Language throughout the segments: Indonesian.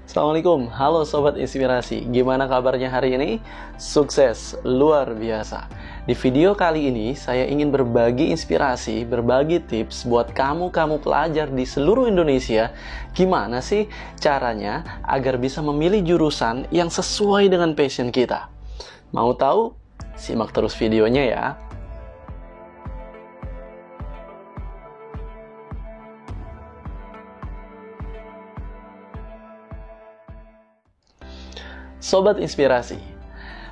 Assalamualaikum, halo Sobat Inspirasi. Gimana kabarnya hari ini? Sukses, luar biasa. Di video kali ini, saya ingin berbagi inspirasi, berbagi tips buat kamu pelajar di seluruh Indonesia. Gimana sih caranya agar bisa memilih jurusan yang sesuai dengan passion kita? Mau tahu? Simak terus videonya ya. Sobat Inspirasi,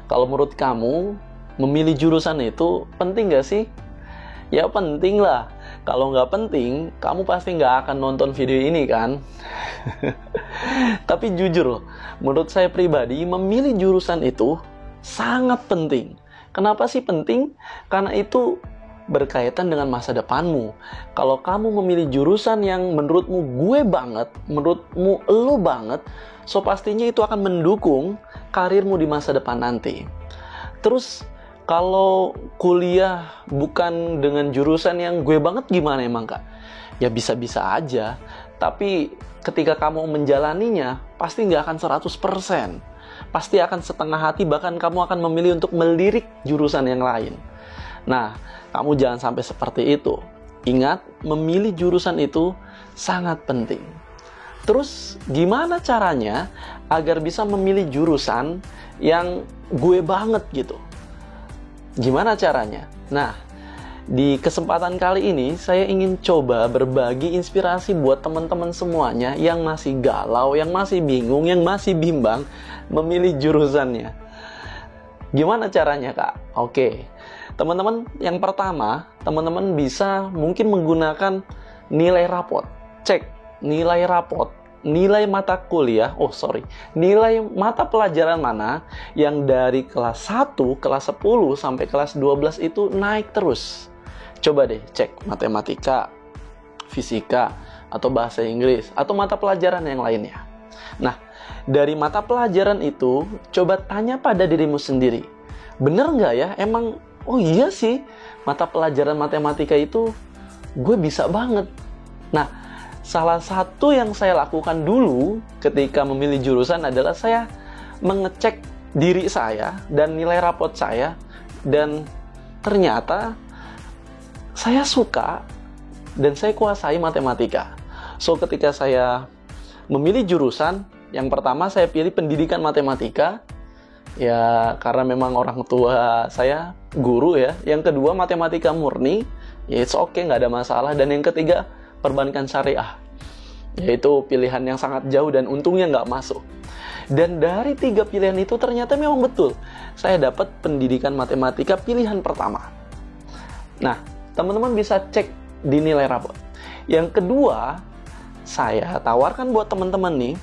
kalau menurut kamu, memilih jurusan itu penting gak sih? Ya penting lah. Kalau nggak penting, kamu pasti nggak akan nonton video ini kan? Tapi jujur loh, menurut saya pribadi, memilih jurusan itu sangat penting. Kenapa sih penting? Karena itu berkaitan dengan masa depanmu. Kalau kamu memilih jurusan yang menurutmu gue banget, menurutmu elu banget, so pastinya itu akan mendukung karirmu di masa depan nanti. Terus kalau kuliah bukan dengan jurusan yang gue banget gimana emang Kak? Ya bisa-bisa aja, tapi ketika kamu menjalaninya pasti nggak akan 100%. Pasti akan setengah hati, bahkan kamu akan memilih untuk melirik jurusan yang lain. Nah, kamu jangan sampai seperti itu. Ingat, memilih jurusan itu sangat penting. Terus, gimana caranya agar bisa memilih jurusan yang gue banget gitu? Gimana caranya? Nah, di kesempatan kali ini, saya ingin coba berbagi inspirasi buat teman-teman semuanya yang masih galau, yang masih bingung, yang masih bimbang memilih jurusannya. Gimana caranya, Kak? Oke. Teman-teman, yang pertama, teman-teman bisa mungkin menggunakan nilai rapot. Cek nilai rapot, nilai mata kuliah, nilai mata pelajaran mana yang dari kelas 1, kelas 10 sampai kelas 12 itu naik terus. Coba deh cek matematika, fisika, atau bahasa Inggris, atau mata pelajaran yang lainnya. Nah, dari mata pelajaran itu, coba tanya pada dirimu sendiri. Bener nggak ya? Emang, oh iya sih, mata pelajaran matematika itu gue bisa banget. Nah, salah satu yang saya lakukan dulu ketika memilih jurusan adalah saya mengecek diri saya dan nilai rapot saya, dan ternyata saya suka dan saya kuasai matematika. So, ketika saya memilih jurusan, yang pertama saya pilih pendidikan matematika. Ya, karena memang orang tua saya guru ya. Yang kedua, matematika murni. Ya, it's okay, nggak ada masalah. Dan yang ketiga, perbankan syariah. Yaitu pilihan yang sangat jauh dan untungnya nggak masuk. Dan dari 3 pilihan itu ternyata memang betul. Saya dapat pendidikan matematika pilihan pertama. Nah, teman-teman bisa cek di nilai rapot. Yang kedua, saya tawarkan buat teman-teman nih,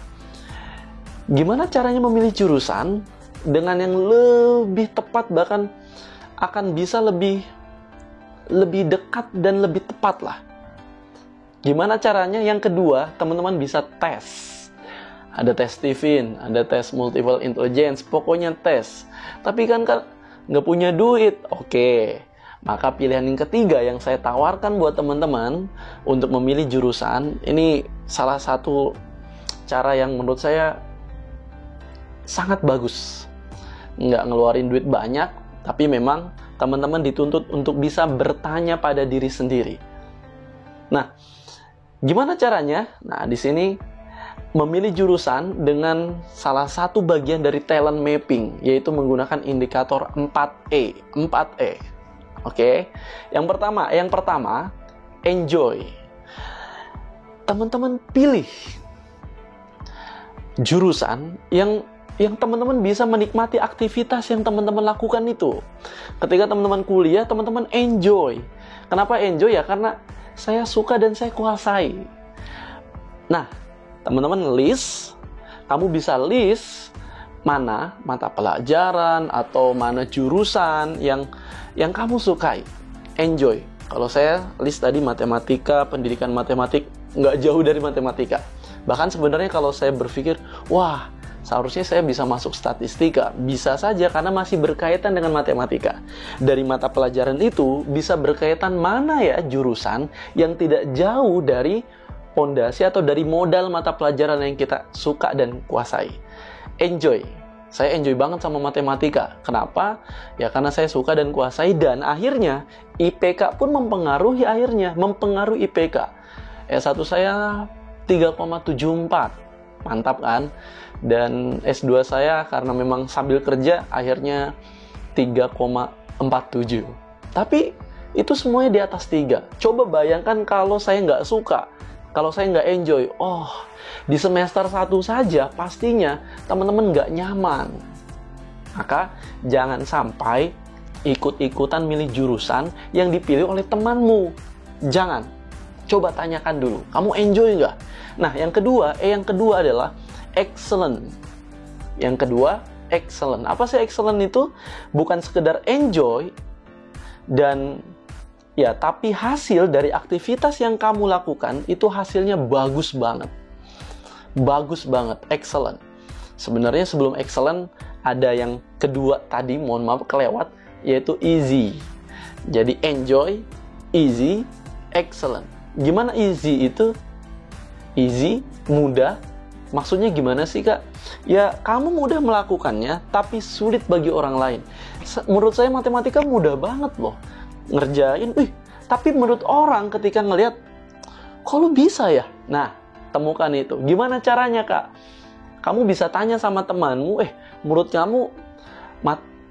gimana caranya memilih jurusan dengan yang lebih tepat, bahkan akan bisa lebih dekat dan lebih tepat lah. Gimana caranya? Yang kedua, teman-teman bisa tes. Ada tes Stephen, ada tes multiple intelligence, pokoknya tes. Tapi kan nggak punya duit. Oke, maka pilihan yang ketiga yang saya tawarkan buat teman-teman untuk memilih jurusan, ini salah satu cara yang menurut saya sangat bagus. Nggak ngeluarin duit banyak, tapi memang teman-teman dituntut untuk bisa bertanya pada diri sendiri. Nah, gimana caranya? Nah, di sini memilih jurusan dengan salah satu bagian dari talent mapping, yaitu menggunakan indikator 4E. Oke. Yang pertama, enjoy. Teman-teman pilih jurusan yang teman-teman bisa menikmati aktivitas yang teman-teman lakukan itu. Ketika teman-teman kuliah, teman-teman enjoy. Kenapa enjoy ya? Karena saya suka dan saya kuasai. Nah, teman-teman list, kamu bisa list mana mata pelajaran atau mana jurusan yang kamu sukai. Enjoy. Kalau saya list tadi matematika, pendidikan matematik, nggak jauh dari matematika. Bahkan sebenarnya kalau saya berpikir, wah, seharusnya saya bisa masuk statistika. Bisa saja karena masih berkaitan dengan matematika. Dari mata pelajaran itu bisa berkaitan mana ya jurusan yang tidak jauh dari pondasi atau dari modal mata pelajaran yang kita suka dan kuasai. Enjoy. Saya enjoy banget sama matematika. Kenapa? Ya karena saya suka dan kuasai, dan akhirnya IPK pun mempengaruhi IPK. S1 saya 3,74. Mantap kan? Dan S2 saya karena memang sambil kerja akhirnya 3,47. Tapi itu semuanya di atas 3. Coba bayangkan kalau saya nggak suka, kalau saya nggak enjoy. Di semester 1 saja pastinya teman-teman nggak nyaman. Maka jangan sampai ikut-ikutan milih jurusan yang dipilih oleh temanmu. Jangan. Coba tanyakan dulu, kamu enjoy nggak? Nah, yang kedua adalah excellent. Yang kedua, excellent. Apa sih excellent itu? Bukan sekedar enjoy dan tapi hasil dari aktivitas yang kamu lakukan itu hasilnya bagus banget. Bagus banget, excellent. Sebenarnya sebelum excellent ada yang kedua tadi, mohon maaf kelewat, yaitu easy. Jadi enjoy, easy, excellent. Gimana easy itu? Easy, mudah. Maksudnya gimana sih, Kak? Ya, kamu mudah melakukannya, tapi sulit bagi orang lain. Menurut saya matematika mudah banget loh. Ngerjain, tapi menurut orang ketika ngelihat, kok lu bisa ya? Nah, temukan itu. Gimana caranya, Kak? Kamu bisa tanya sama temanmu, menurut kamu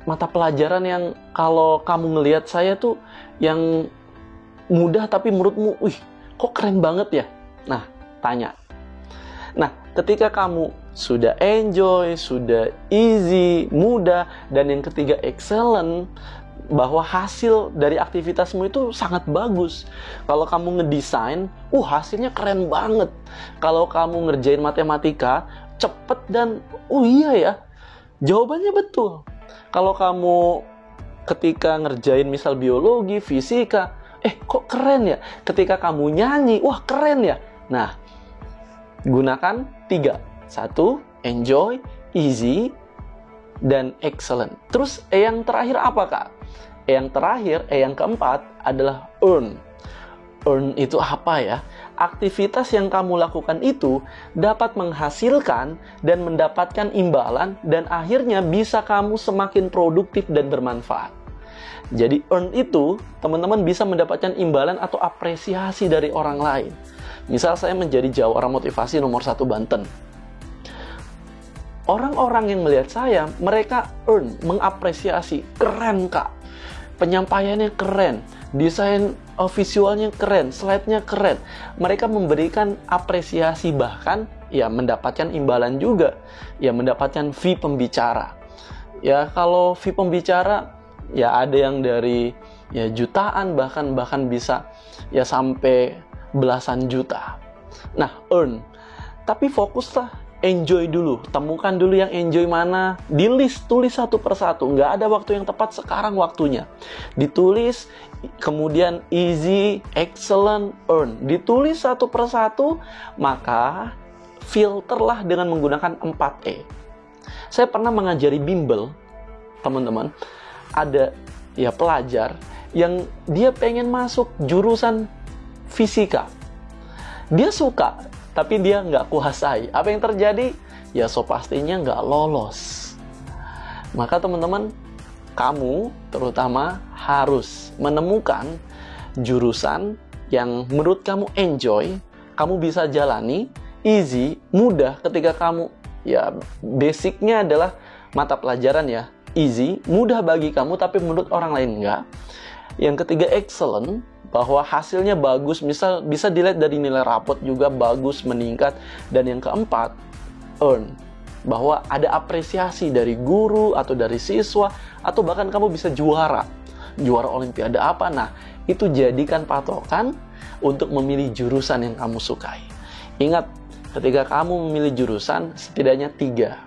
mata pelajaran yang kalau kamu ngelihat saya tuh yang mudah tapi menurutmu, kok keren banget ya? Nah, tanya. Nah, ketika kamu sudah enjoy, sudah easy, mudah, dan yang ketiga excellent, bahwa hasil dari aktivitasmu itu sangat bagus. Kalau kamu ngedesain, hasilnya keren banget. Kalau kamu ngerjain matematika, cepet dan, iya ya, jawabannya betul. Kalau kamu ketika ngerjain misal biologi, fisika, kok keren ya? Ketika kamu nyanyi, wah keren ya. Nah, gunakan 3. 1, enjoy, easy, dan excellent. Terus yang terakhir apa, Kak? Yang keempat adalah earn. Earn itu apa ya? Aktivitas yang kamu lakukan itu dapat menghasilkan dan mendapatkan imbalan, dan akhirnya bisa kamu semakin produktif dan bermanfaat. Jadi earn itu, teman-teman bisa mendapatkan imbalan atau apresiasi dari orang lain. Misal saya menjadi jawara motivasi nomor 1 Banten. Orang-orang yang melihat saya, mereka earn, mengapresiasi. Keren, Kak. Penyampaiannya keren, desain visualnya keren, slide-nya keren. Mereka memberikan apresiasi, bahkan ya mendapatkan imbalan juga, ya mendapatkan fee pembicara. Ya kalau fee pembicara ya ada yang dari ya jutaan, bahkan bisa ya sampai belasan juta. Nah, earn. Tapi fokuslah, enjoy dulu. Temukan dulu yang enjoy mana. Di list, tulis satu persatu. Nggak ada waktu yang tepat, sekarang waktunya. Ditulis, kemudian easy, excellent, earn. Ditulis satu persatu, maka filterlah dengan menggunakan 4E. Saya pernah mengajari bimbel, teman-teman. Ada ya pelajar yang dia pengen masuk jurusan fisika. Dia suka, tapi dia nggak kuasai. Apa yang terjadi? Ya so pastinya nggak lolos. Maka teman-teman, kamu terutama harus menemukan jurusan yang menurut kamu enjoy, kamu bisa jalani, easy, mudah ketika kamu, ya basicnya adalah mata pelajaran ya, easy, mudah bagi kamu tapi menurut orang lain enggak. Yang ketiga excellent, bahwa hasilnya bagus, misal bisa dilihat dari nilai rapot juga bagus, meningkat. Dan yang keempat, earn, bahwa ada apresiasi dari guru atau dari siswa, atau bahkan kamu bisa juara olimpiade apa. Nah, itu jadikan patokan untuk memilih jurusan yang kamu sukai. Ingat, ketika kamu memilih jurusan, setidaknya 3.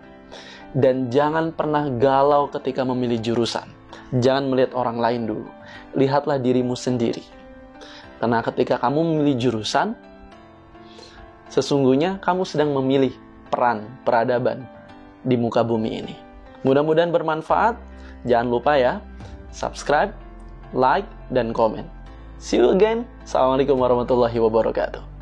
Dan jangan pernah galau ketika memilih jurusan. Jangan melihat orang lain dulu. Lihatlah dirimu sendiri. Karena ketika kamu memilih jurusan, sesungguhnya kamu sedang memilih peran peradaban di muka bumi ini. Mudah-mudahan bermanfaat. Jangan lupa ya, subscribe, like, dan komen. See you again. Assalamualaikum warahmatullahi wabarakatuh.